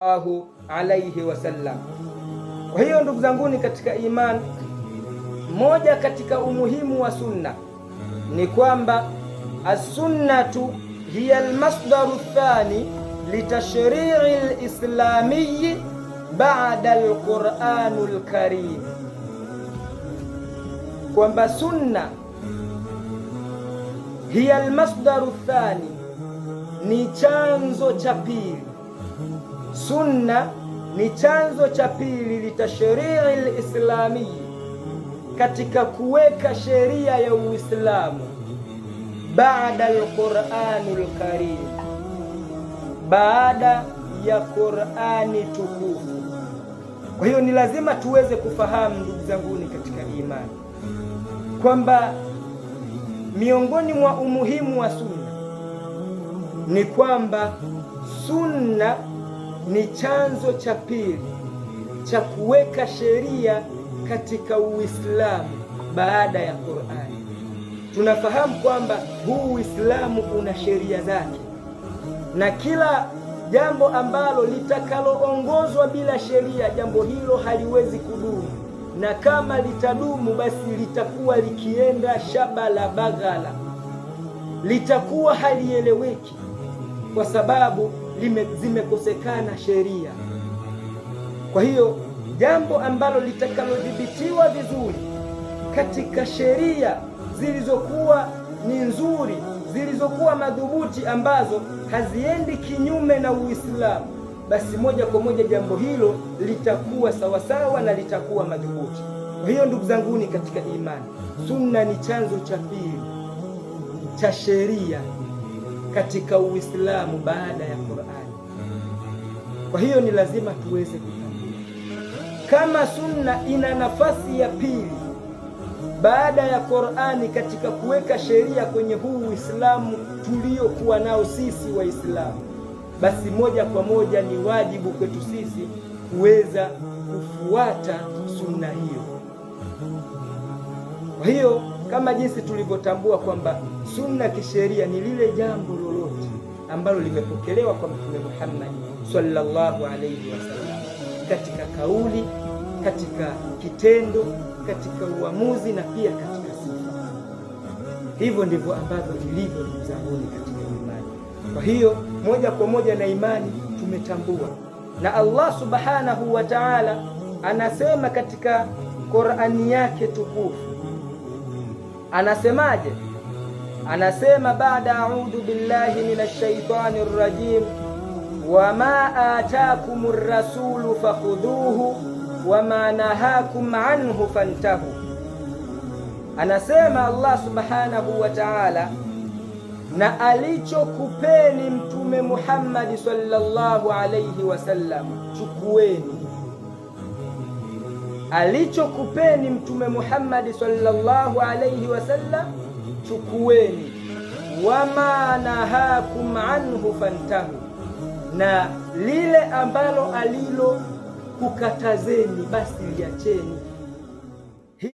sallallahu alayhi wasallam. Kwa hiyo ndugu zanguni katika imani, moja katika umuhimu wa sunna ni kwamba as-sunnatu hiya al-masdaru ath-thani litashri'i al-islamiyyi ba'da al-Qur'anul Karim, kwamba sunna hiya al-masdaru ath-thani ni chanzo cha pili. Sunna ni chanzo cha pili litashri'i al-islami, katika kuweka sheria ya Uislamu, baada al-Qur'anul Karim, baada ya Qur'ani tukufu. Kwa hiyo ni lazima tuweze kufahamu ndugu zanguni katika imani kwamba miongoni mwa umuhimu wa sunna ni kwamba sunna ni chanzo cha pili cha kuweka sheria katika Uislamu baada ya Qur'ani. Tunafahamu kwamba huu Uislamu una sheria zake, na kila jambo ambalo litakaloongozwa bila sheria, jambo hilo haliwezi kudumu, na kama litadumu basi litakuwa likienda shaba la baghala, litakuwa halieleweki kwa sababu zimekosekana sheria. Kwa hiyo jambo ambalo litakalodhibitiwa vizuri katika sheria zilizokuwa ni nzuri, zilizokuwa madhubuti, ambazo haziendi kinyume na Uislamu, basi moja kwa moja jambo hilo litakuwa sawasawa na litakuwa madhubuti. Kwa hiyo ndugu zanguni katika imani, sunna ni chanzo cha pili cha sheria katika Uislamu baada ya Qur'ani. Kwa hiyo ni lazima tuweze kutambua kama sunna ina nafasi ya pili baada ya Qur'ani katika kuweka sheria kwenye huu Uislamu tuliokuwa nao sisi Waislamu, basi moja kwa moja ni wajibu kwetu sisi kuweza kufuata sunna hiyo. Kwa hiyo kama jinsi tulivyotambua kwamba sunna kisheria ni lile jambo lolote ambalo limepokelewa kwa Mtume Muhammad sallallahu alayhi wasallam, katika kauli, katika kitendo, katika uamuzi na pia katika sifa. Hivyo ndivyo ambavyo ilivyo ndugu zangu katika imani. Kwa hiyo moja kwa moja na imani tumetambua, na Allah subhanahu wa ta'ala anasema katika Qur'ani yake tukufu, anasemaje? Anasema baada a'udhu billahi minash shaitanir rajim, wama ataakumur rasulu fakhudhuhu wama nahakum anhu fantahu. Anasema Allah subhanahu wa ta'ala, na alichokupeni Mtume Muhammad sallallahu alayhi wasallam chukueni. Alichokupeni Mtume Muhammad sallallahu alayhi wasallam chukueni, wama nahakum anhu fantahu, na lile ambalo alilo kukatazeni basi liacheni.